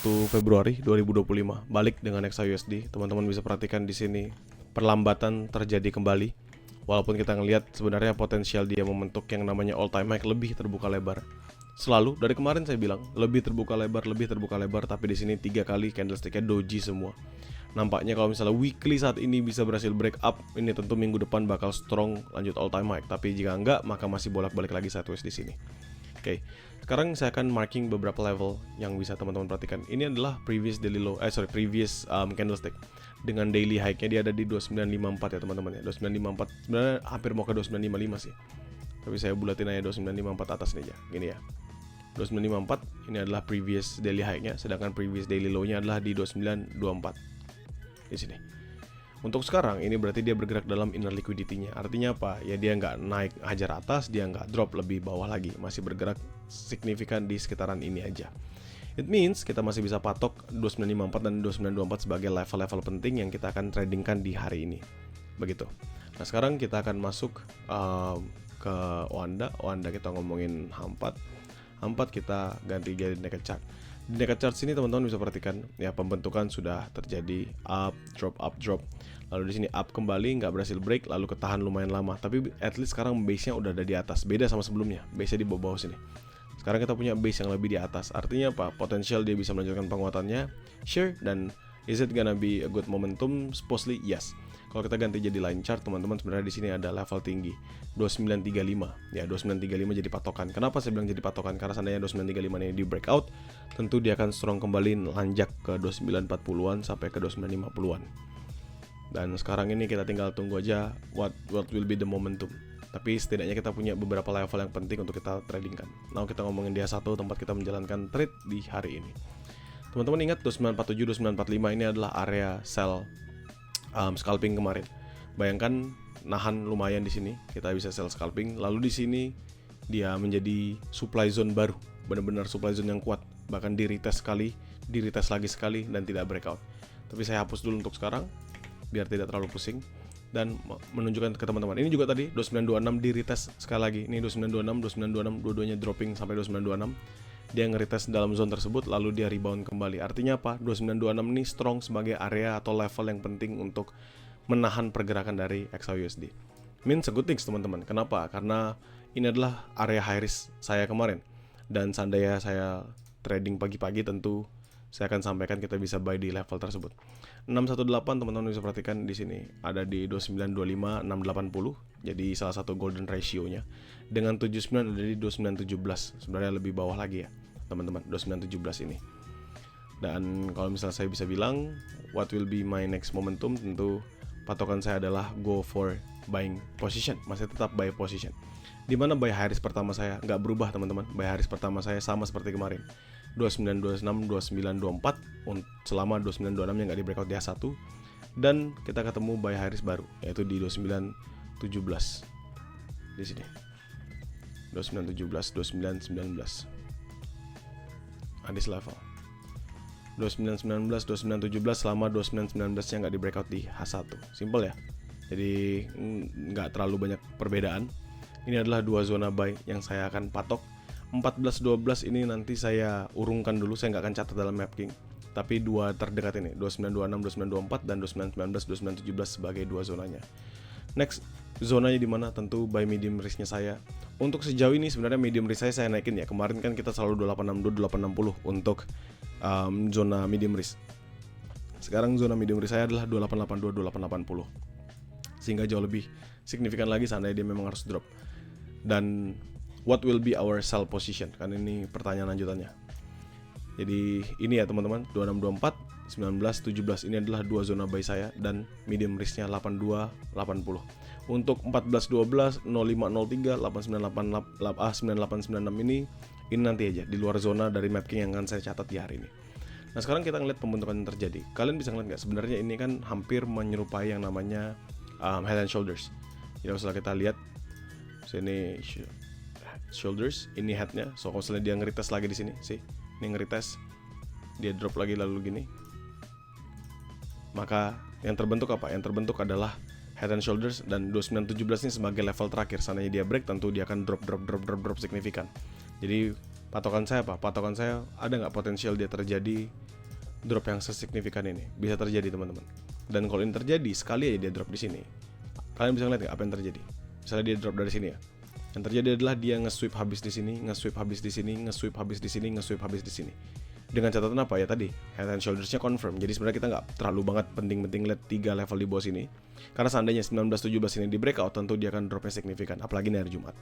Februari 2025 balik dengan XAUSD. Teman-teman bisa perhatikan di sini perlambatan terjadi kembali. Walaupun kita ngelihat sebenarnya potensial dia membentuk yang namanya all time high lebih terbuka lebar. Selalu dari kemarin saya bilang lebih terbuka lebar, tapi di sini 3 kali candlesticknya doji semua. Nampaknya kalau misalnya weekly saat ini bisa berhasil break up, ini tentu minggu depan bakal strong lanjut all time high. Tapi jika enggak, maka masih bolak-balik lagi sideways di sini. Oke, sekarang saya akan marking beberapa level yang bisa teman-teman perhatikan. Ini adalah previous daily low, previous candlestick. Dengan daily high-nya dia ada di 2954 ya teman-teman ya. 2954 sebenarnya hampir mau ke 2955 sih. Tapi saya bulatin aja 2954 atas nih aja. Gini ya. 2954 ini adalah previous daily high-nya, sedangkan previous daily low-nya adalah di 2924. Di sini. Untuk sekarang ini berarti dia bergerak dalam inner liquidity-nya. Artinya apa? Ya dia nggak naik hajar atas, dia nggak drop lebih bawah lagi, masih bergerak signifikan di sekitaran ini aja. It means kita masih bisa patok 2954 dan 2924 sebagai level-level penting yang kita akan tradingkan di hari ini. Begitu. Nah sekarang kita akan masuk ke Oanda kita ngomongin H4 kita ganti jadi naked chart. Di naked chart sini teman-teman bisa perhatikan ya pembentukan sudah terjadi up drop. Lalu di sini up kembali nggak berhasil break, lalu ketahan lumayan lama. Tapi at least sekarang base-nya udah ada di atas. Beda sama sebelumnya. Base-nya di bawah sini. Sekarang kita punya base yang lebih di atas. Artinya apa? Potensial dia bisa melanjutkan penguatannya. Sure. Dan is it gonna be a good momentum? Supposedly yes. Kalau kita ganti jadi line chart, teman-teman sebenarnya di sini ada level tinggi 2935. Ya, 2935 jadi patokan. Kenapa saya bilang jadi patokan? Karena seandainya 2935 ini di breakout, tentu dia akan strong kembali lanjak ke 2940-an sampai ke 2950-an. Dan sekarang ini kita tinggal tunggu aja what will be the momentum. Tapi setidaknya kita punya beberapa level yang penting untuk kita tradingkan. Nah, kita ngomongin dia satu tempat kita menjalankan trade di hari ini. Teman-teman ingat 2947, 2945 ini adalah area sell scalping kemarin. Bayangkan nahan lumayan di sini, kita bisa sell scalping. Lalu di sini dia menjadi supply zone baru, benar-benar supply zone yang kuat. Bahkan di retest lagi sekali dan tidak breakout. Tapi saya hapus dulu untuk sekarang biar tidak terlalu pusing dan menunjukkan ke teman-teman. Ini juga tadi 2926 di retest sekali lagi. Ini 2926 dua-duanya dropping sampai 2926. Dia nge-retest dalam zone tersebut lalu dia rebound kembali. Artinya apa? 2926 ini strong sebagai area atau level yang penting untuk menahan pergerakan dari XAUSD. Means a good things teman-teman. Kenapa? Karena ini adalah area high risk saya kemarin. Dan seandainya saya trading pagi-pagi tentu saya akan sampaikan kita bisa buy di level tersebut. 618 teman-teman bisa perhatikan di sini ada di 2925 680. Jadi salah satu golden ratio-nya. Dengan 79 ada di 2917. Sebenarnya lebih bawah lagi ya, teman-teman. 2917 ini. Dan kalau misalnya saya bisa bilang what will be my next momentum, tentu patokan saya adalah go for buying position. Masih tetap buy position. Dimana buy high risk pertama saya nggak berubah teman-teman. Buy high risk pertama saya sama seperti kemarin. 2926, 2924 selama 2926 yang nggak di breakout di H1. Dan kita ketemu buy high risk baru yaitu di 2917 di sini. 2917, 2919. This level. 2919, 2917 selama 2919 yang nggak di breakout di H1. Simple ya. Jadi nggak terlalu banyak perbedaan. Ini adalah dua zona buy yang saya akan patok. 14-12 ini nanti saya urungkan dulu, saya nggak akan catat dalam Mapking. Tapi dua terdekat ini, 2926, 2924 dan 2919, 2917 sebagai dua zonanya. Next, zonanya di mana? Tentu buy medium risk-nya saya. Untuk sejauh ini sebenarnya medium risk saya naikin ya. Kemarin kan kita selalu 2862, 2860 untuk zona medium risk. Sekarang zona medium risk saya adalah 2882, 2880. Sehingga jauh lebih signifikan lagi seandainya dia memang harus drop. Dan what will be our sell position? Kan ini pertanyaan lanjutannya. Jadi ini ya teman-teman, 2624, 1917 ini adalah dua zona buy saya dan medium risk-nya 82, 80. Untuk 1412, 0503, 8988, 9896 ini nanti aja di luar zona dari Mapking yang akan saya catat di hari ini. Nah sekarang kita ngeliat pembentukan yang terjadi. Kalian bisa ngeliat nggak? Sebenarnya ini kan hampir menyerupai yang namanya head and shoulders. Jadi setelah kita lihat sini shoulders, ini headnya. So kalau misalnya dia nge-retest lagi di sini, sih, ini nge-retest, dia drop lagi lalu gini. Maka yang terbentuk apa? Yang terbentuk adalah head and shoulders dan 2917 ini sebagai level terakhir. Seandainya dia break, tentu dia akan drop signifikan. Jadi patokan saya apa? Patokan saya ada nggak potensial dia terjadi drop yang sesignifikan ini. Bisa terjadi teman-teman. Dan kalau ini terjadi, sekali aja dia drop di sini, kalian bisa ngeliat gak apa yang terjadi? Misalnya dia drop dari sini ya. Yang terjadi adalah dia nge-sweep habis di sini, nge-sweep habis di sini, nge-sweep habis di sini, nge-sweep habis di sini. Dengan catatan apa ya tadi? Head and Shoulders-nya confirm. Jadi sebenarnya kita nggak terlalu banget penting-penting lihat 3 level di bawah sini. Karena seandainya 19-17 ini di breakout, tentu dia akan dropnya signifikan, apalagi di hari Jumat.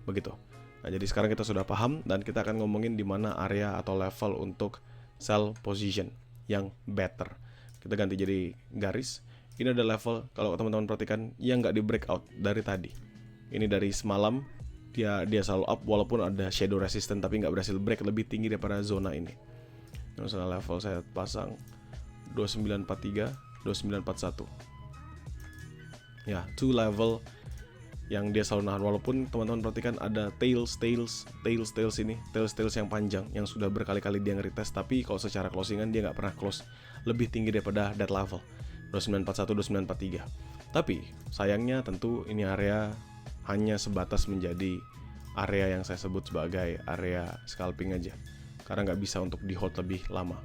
Begitu. Nah, jadi sekarang kita sudah paham dan kita akan ngomongin di mana area atau level untuk sell position yang better. Kita ganti jadi garis. Ini ada level, kalau teman-teman perhatikan, yang nggak di breakout dari tadi. Ini dari semalam, dia selalu up walaupun ada shadow resistance, tapi nggak berhasil break lebih tinggi daripada zona ini. Misalnya level saya pasang 2943, 2941. Ya, 2 level yang dia selalu nahan, walaupun teman-teman perhatikan ada tails ini, tails yang panjang yang sudah berkali-kali dia nge-retest, tapi kalau secara closingan dia nggak pernah close lebih tinggi daripada that level 2941, 2943. Tapi sayangnya tentu ini area hanya sebatas menjadi area yang saya sebut sebagai area scalping aja, karena nggak bisa untuk di hold lebih lama.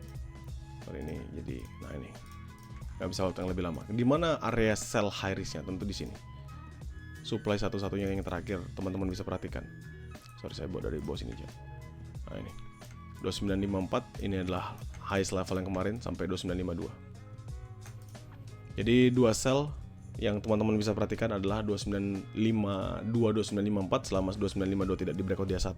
Kalau ini jadi, nah ini nggak bisa hold yang lebih lama. Di mana area sell high risk-nya? Tentu di sini. Supply satu-satunya yang terakhir teman-teman bisa perhatikan. Sorry, saya bawa dari bawah sini aja. Nah ini 2954, ini adalah highest level yang kemarin sampai 2952. Jadi 2 sell yang teman-teman bisa perhatikan adalah 2952, 2954 selama 2952 tidak di breakout dia 1.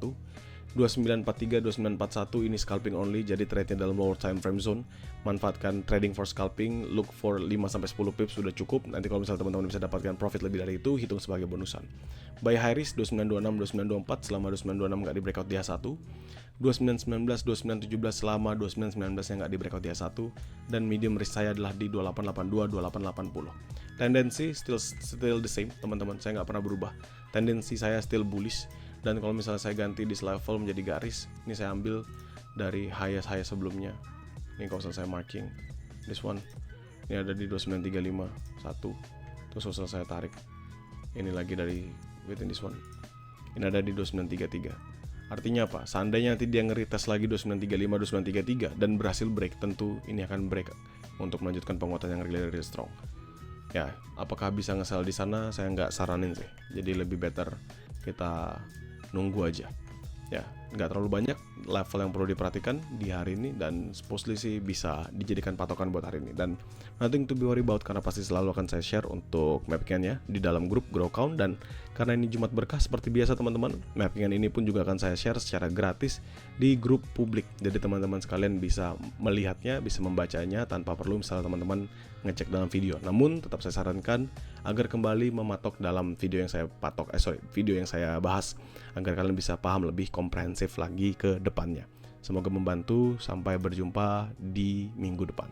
2943, 2941 ini scalping only, jadi trade-nya dalam lower time frame zone. Manfaatkan trading for scalping, look for 5-10 pips sudah cukup. Nanti kalau misalnya teman-teman bisa dapatkan profit lebih dari itu, hitung sebagai bonusan. Buy high risk 2926, 2924 selama 2926 nggak di breakout dia 1. 2919, 2917 selama 2919 yang nggak di breakout dia 1. Dan medium risk saya adalah di 2882, 2880. Tendensi still the same teman-teman, saya nggak pernah berubah. Tendensi saya still bullish. Dan kalau misalnya saya ganti di level menjadi garis, ini saya ambil dari highest sebelumnya. Ini kalau misalnya saya marking this one, ini ada di 2935 1. Terus kalau saya tarik, ini lagi dari within this one, ini ada di 2933. Artinya apa? Seandainya nanti dia nge-retest lagi 2935, 2933 dan berhasil break, tentu ini akan break untuk melanjutkan penguatan yang really strong. Ya, apakah bisa nge-sell di sana? Saya nggak saranin sih. Jadi lebih better kita nunggu aja. Ya, nggak terlalu banyak level yang perlu diperhatikan di hari ini, dan supposedly sih bisa dijadikan patokan buat hari ini. Dan nothing to be worry about, karena pasti selalu akan saya share untuk mappingannya di dalam grup Grow Count. Dan karena ini Jumat Berkah, seperti biasa teman-teman, mappingan ini pun juga akan saya share secara gratis di grup publik. Jadi teman-teman sekalian bisa melihatnya, bisa membacanya tanpa perlu misalnya teman-teman ngecek dalam video. Namun tetap saya sarankan agar kembali mematok dalam video yang saya video yang saya bahas, agar kalian bisa paham lebih komprehensif lagi ke depannya. Semoga membantu. Sampai berjumpa di minggu depan.